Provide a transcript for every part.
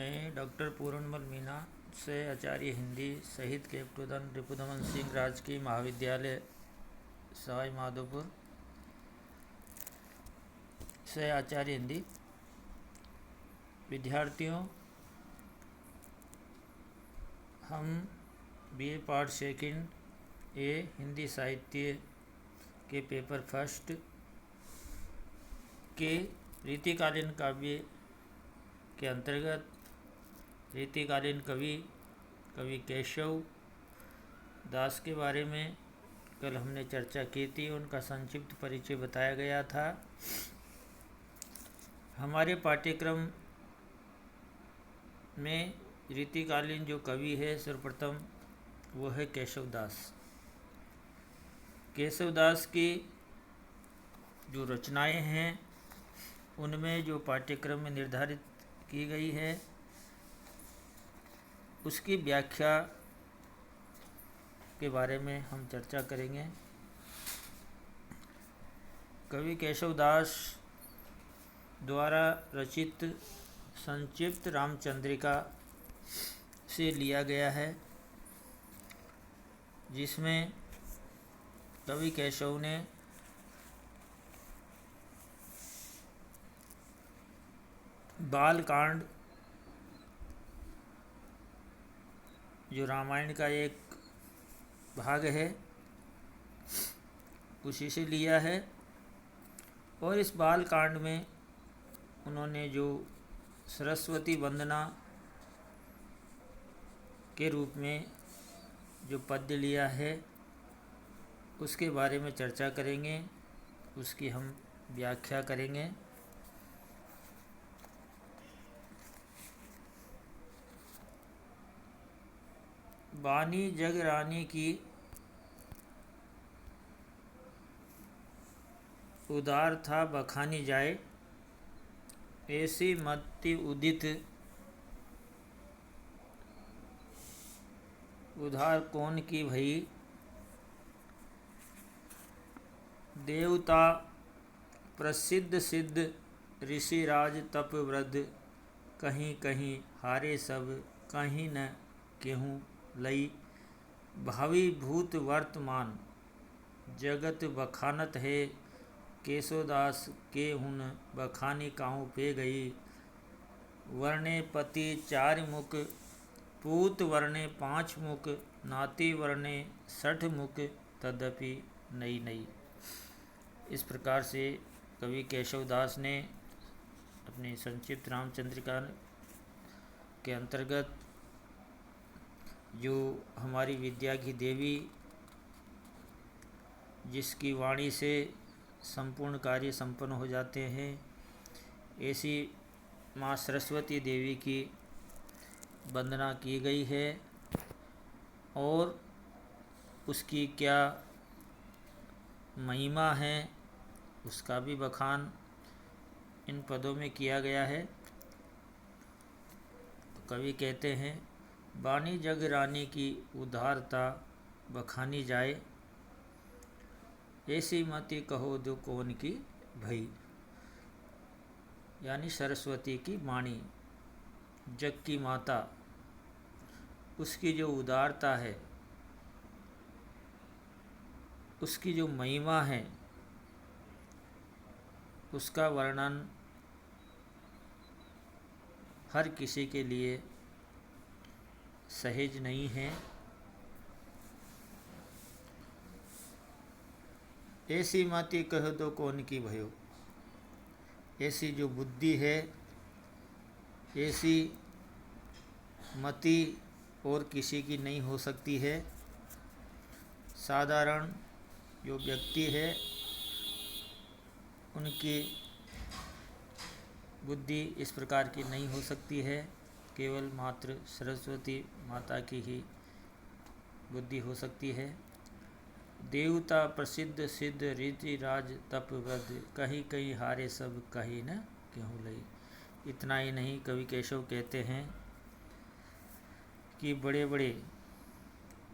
मैं डॉक्टर पूर्णमल मीना से आचार्य हिंदी शहीद कैप्टन रिपुदमन सिंह राजकीय महाविद्यालय सवाई माधोपुर से आचार्य हिंदी। विद्यार्थियों, हम बीए पार्ट सेकंड ए हिंदी साहित्य के पेपर फर्स्ट के रीतिकालीन काव्य के अंतर्गत रीतिकालीन कवि केशव दास के बारे में कल हमने चर्चा की थी। उनका संक्षिप्त परिचय बताया गया था। हमारे पाठ्यक्रम में रीतिकालीन जो कवि है सर्वप्रथम वो है केशव दास। केशव दास की जो रचनाएं हैं उनमें जो पाठ्यक्रम में निर्धारित की गई है उसकी व्याख्या के बारे में हम चर्चा करेंगे। कवि केशव दास द्वारा रचित संक्षिप्त रामचंद्रिका से लिया गया है, जिसमें कवि केशव ने बालकांड जो रामायण का एक भाग है उसी से लिया है। और इस बालकांड में उन्होंने जो सरस्वती वंदना के रूप में जो पद्य लिया है उसके बारे में चर्चा करेंगे, उसकी हम व्याख्या करेंगे। बानी जग रानी की उदार था बखानी जाए, ऐसी मति उदित उधार कौन की भई, देवता प्रसिद्ध सिद्ध ऋषि राज तप वृद्ध, कहीं कहीं हारे सब कहीं न केहूँ लई, भावी भूत वर्तमान जगत बखानत है, केशवदास के हुन बखानी काहू पे गई, वर्णे पति चार मुख पूत वर्णे पाँच मुख, नाती वर्णे 60 मुख तदपि नई नई। इस प्रकार से कवि केशवदास ने अपनी संक्षिप्त रामचंद्रिका के अंतर्गत जो हमारी विद्या की देवी जिसकी वाणी से संपूर्ण कार्य संपन्न हो जाते हैं, ऐसी माँ सरस्वती देवी की वंदना की गई है और उसकी क्या महिमा है उसका भी बखान इन पदों में किया गया है। तो कवि कहते हैं, बानी जग रानी की उदारता बखानी जाए, ऐसी मति कहो दो कौन की भई। यानी सरस्वती की वाणी, जग की माता, उसकी जो उदारता है, उसकी जो महिमा है, उसका वर्णन हर किसी के लिए सहज नहीं है। ऐसी मति कह दो कौन की भयो, ऐसी जो बुद्धि है, ऐसी मति और किसी की नहीं हो सकती है। साधारण जो व्यक्ति है उनकी बुद्धि इस प्रकार की नहीं हो सकती है, केवल मात्र सरस्वती माता की ही बुद्धि हो सकती है। देवता प्रसिद्ध सिद्ध रीति राज तप वृद्ध, कहीं कहीं हारे सब कहीं न केहूँ लई। इतना ही नहीं, कवि केशव कहते हैं कि बड़े बड़े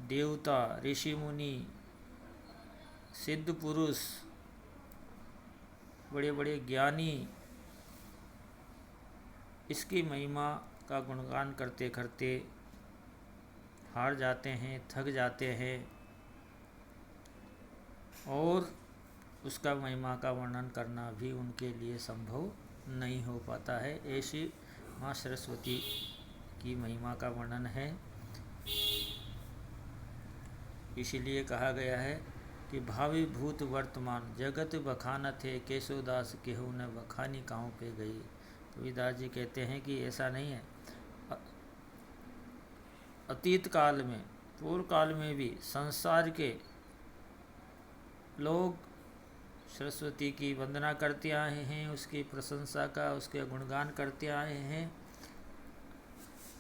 देवता ऋषि मुनि सिद्ध पुरुष, बड़े बड़े ज्ञानी इसकी महिमा का गुणगान करते करते हार जाते हैं, थक जाते हैं और उसका महिमा का वर्णन करना भी उनके लिए संभव नहीं हो पाता है। ऐसी माँ सरस्वती की महिमा का वर्णन है। इसीलिए कहा गया है कि भावी भूत वर्तमान जगत बखानत है, केशवदास केहू न बखानी काँव पे गई। कबीरदास जी कहते हैं कि ऐसा नहीं है, अतीत काल में, पूर्व काल में भी संसार के लोग सरस्वती की वंदना करते आए हैं, उसकी प्रशंसा का, उसके गुणगान करते आए हैं।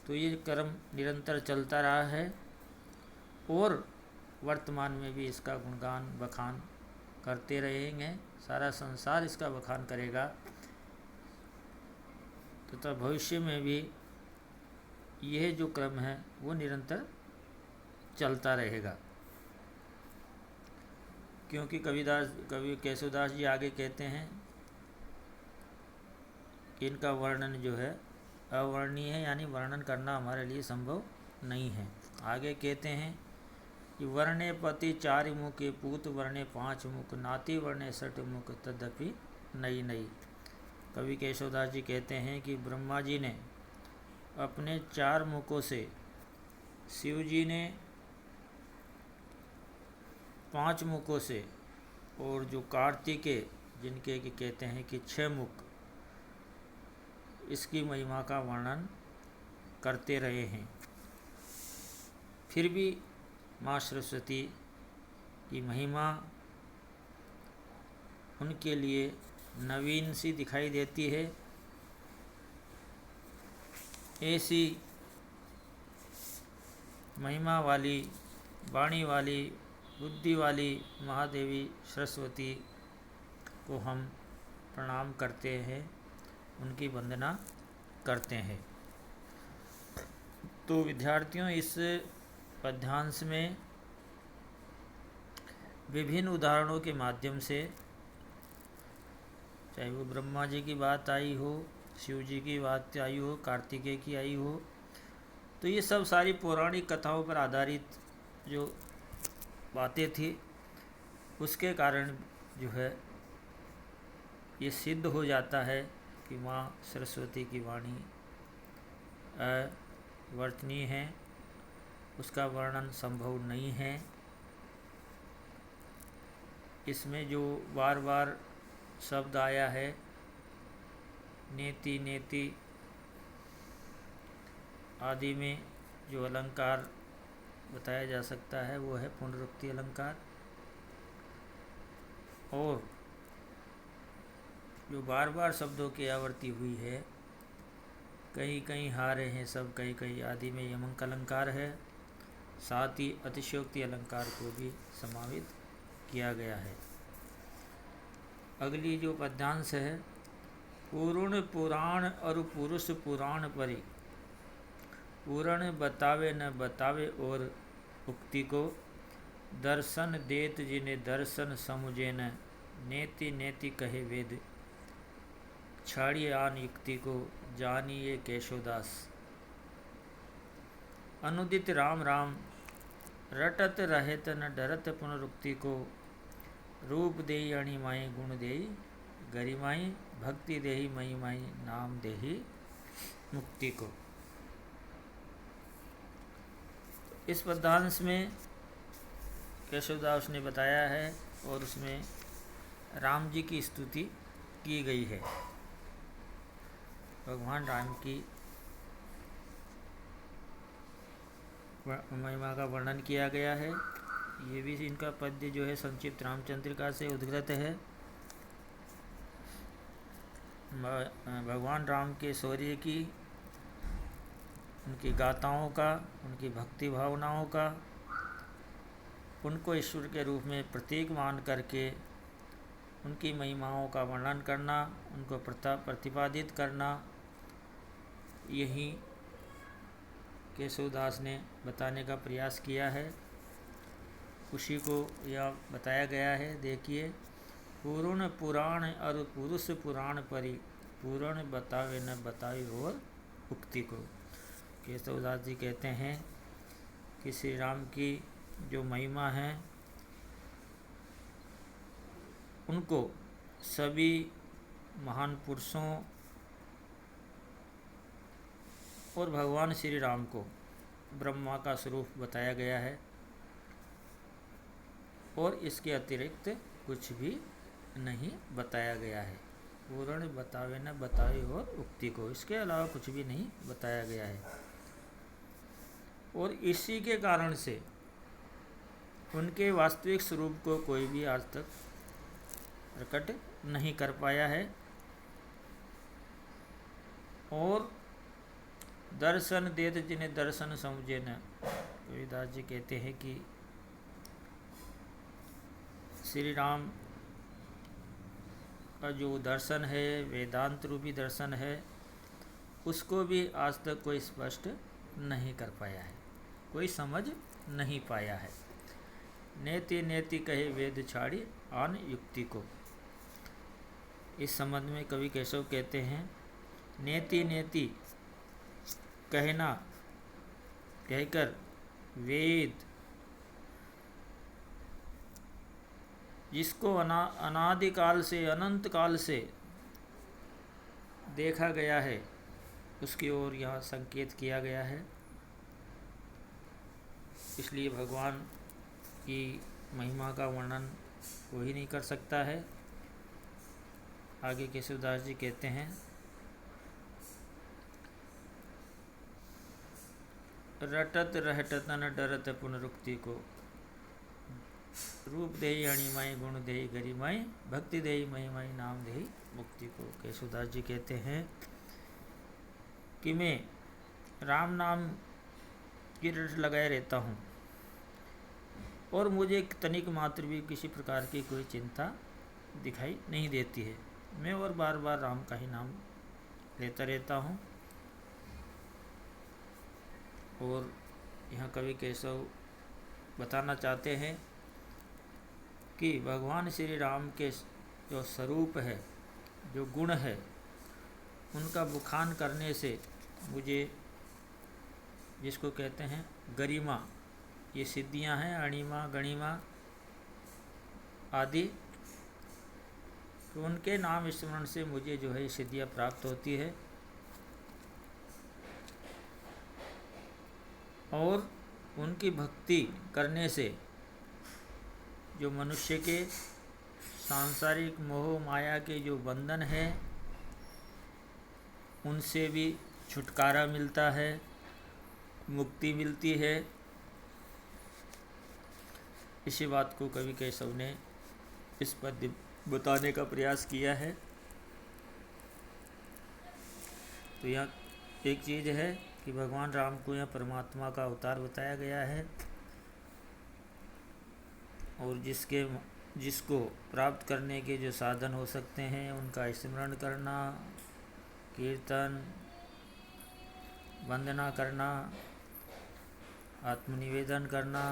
तो ये क्रम निरंतर चलता रहा है और वर्तमान में भी इसका गुणगान बखान करते रहेंगे। सारा संसार इसका बखान करेगा तथा भविष्य में भी यह जो क्रम है वो निरंतर चलता रहेगा। क्योंकि कवि केशवदास जी आगे कहते हैं कि इनका वर्णन जो है अवर्णनीय है, यानी वर्णन करना हमारे लिए संभव नहीं है। आगे कहते हैं कि वर्णे पति चारि मुख, पूत वर्णे पाँच मुख, नाती वर्णे सठ मुख, तदपि नई नई। कवि केशवदास जी कहते हैं कि ब्रह्मा जी ने अपने 4 मुखों से, शिव जी ने 5 मुखों से, और जो कार्तिकेय जिनके कि कहते हैं कि 6 मुख, इसकी महिमा का वर्णन करते रहे हैं। फिर भी माँ सरस्वती की महिमा उनके लिए नवीन सी दिखाई देती है। ऐसी महिमा वाली, वाणी वाली, बुद्धि वाली महादेवी सरस्वती को हम प्रणाम करते हैं, उनकी वंदना करते हैं। तो विद्यार्थियों, इस पद्यांश में विभिन्न उदाहरणों के माध्यम से, चाहे वो ब्रह्मा जी की बात आई हो, शिव जी की बात आई हो, कार्तिकेय की आई हो, तो ये सब सारी पौराणिक कथाओं पर आधारित जो बातें थी, उसके कारण जो है ये सिद्ध हो जाता है कि माँ सरस्वती की वाणी अवर्णनीय है, उसका वर्णन संभव नहीं है। इसमें जो बार बार शब्द आया है, नेति नेति आदि में जो अलंकार बताया जा सकता है वो है पुनरुक्ति अलंकार। और जो बार बार शब्दों की आवृत्ति हुई है, कहीं कहीं हारे हैं सब, कहीं कहीं आदि में यमंक अलंकार है। साथ ही अतिशयोक्ति अलंकार को भी समावित किया गया है। अगली जो पद्यांश है, पूर्ण पुराण और पुरुष पुराण परि, पूर्ण बतावे न बतावे और उक्ति को, दर्शन देत जिन्हें दर्शन समुझे न, नेति नेति कहे वेद, छाड़िए आन युक्ति को, जानिए केशवदास। अनुदित राम राम रटत रहत न डरत पुनरुक्ति को, रूप देहि अणिमाई गुण देहि गरिमाई, भक्ति देहि महिमाई नाम देहि मुक्ति को। इस पद्यांश में केशवदास ने बताया है और उसमें राम जी की स्तुति की गई है, भगवान राम की महिमा का वर्णन किया गया है। ये भी इनका पद्य जो है संक्षिप्त रामचंद्रिका से उद्गत है। भगवान राम के शौर्य की, उनकी गाथाओं का, उनकी भक्ति भावनाओं का, उनको ईश्वर के रूप में प्रतीक मान करके उनकी महिमाओं का वर्णन करना, उनको प्रतिपादित करना, यही केशवदास ने बताने का प्रयास किया है। उसी को यह बताया गया है। देखिए, पूर्ण पुराण और पुरुष पुराण परि, पूर्ण बतावे न बतावे और उक्ति को। केशवदास जी कहते हैं कि श्री राम की जो महिमा है उनको सभी महान पुरुषों और भगवान श्री राम को ब्रह्मा का स्वरूप बताया गया है और इसके अतिरिक्त कुछ भी नहीं बताया गया है। पूर्ण बतावे न बतावे और उक्ति को, इसके अलावा कुछ भी नहीं बताया गया है। और इसी के कारण से उनके वास्तविक स्वरूप को कोई भी आज तक प्रकट नहीं कर पाया है। और दर्शन देत जिन्हें दर्शन समझे न, कबीरदास जी कहते हैं कि श्री राम का जो दर्शन है, वेदांत रूपी दर्शन है, उसको भी आज तक कोई स्पष्ट नहीं कर पाया है, कोई समझ नहीं पाया है। नेति नेति कहे वेद छाड़ी आन युक्ति को। इस संबंध में कवि केशव कहते हैं, नेति नेति कहना कहकर वेद जिसको अनादिकाल से अनंत काल से देखा गया है उसकी ओर यहाँ संकेत किया गया है। इसलिए भगवान की महिमा का वर्णन कोई नहीं कर सकता है। आगे केशवदास जी कहते हैं, रटत रहटत न डरत पुनरुक्ति को, रूप देहि अणिमाई गुण देहि गरिमाई, भक्ति देहि महिमाई नाम देहि मुक्ति को। केशवदास जी कहते हैं कि मैं राम नाम की रट लगाए रहता हूँ और मुझे तनिक मात्र भी किसी प्रकार की कोई चिंता दिखाई नहीं देती है। मैं और बार बार राम का ही नाम लेता रहता हूँ। और यहाँ कवि केशव बताना चाहते हैं कि भगवान श्री राम के जो स्वरूप है, जो गुण है, उनका बखान करने से मुझे, जिसको कहते हैं गरिमा, ये सिद्धियां हैं, अणिमा गणिमा आदि, तो उनके नाम स्मरण से मुझे जो है सिद्धियां प्राप्त होती है। और उनकी भक्ति करने से जो मनुष्य के सांसारिक मोह माया के जो बंधन है उनसे भी छुटकारा मिलता है, मुक्ति मिलती है। इसी बात को कवि केशव ने इस पद्य बताने का प्रयास किया है। तो यहाँ एक चीज़ है कि भगवान राम को यहाँ परमात्मा का अवतार बताया गया है और जिसको प्राप्त करने के जो साधन हो सकते हैं उनका स्मरण करना, कीर्तन, वंदना करना, आत्मनिवेदन करना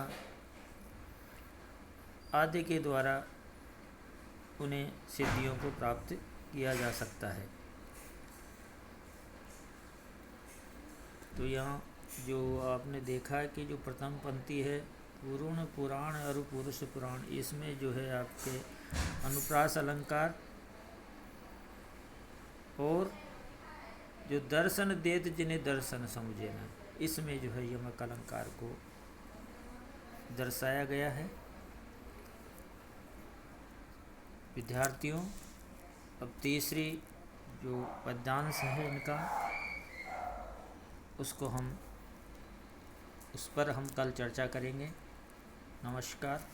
आदि के द्वारा उन्हें सिद्धियों को प्राप्त किया जा सकता है। तो यहाँ जो आपने देखा है कि जो प्रथम पंक्ति है, पुरुण पुराण और पुरुष पुराण, इसमें जो है आपके अनुप्रास अलंकार और जो दर्शन देत जिन्हें दर्शन समझे ना, इसमें जो है यमक अलंकार को दर्शाया गया है। विद्यार्थियों, अब तीसरी जो पद्यांश है इनका, उस पर हम कल चर्चा करेंगे। नमस्कार।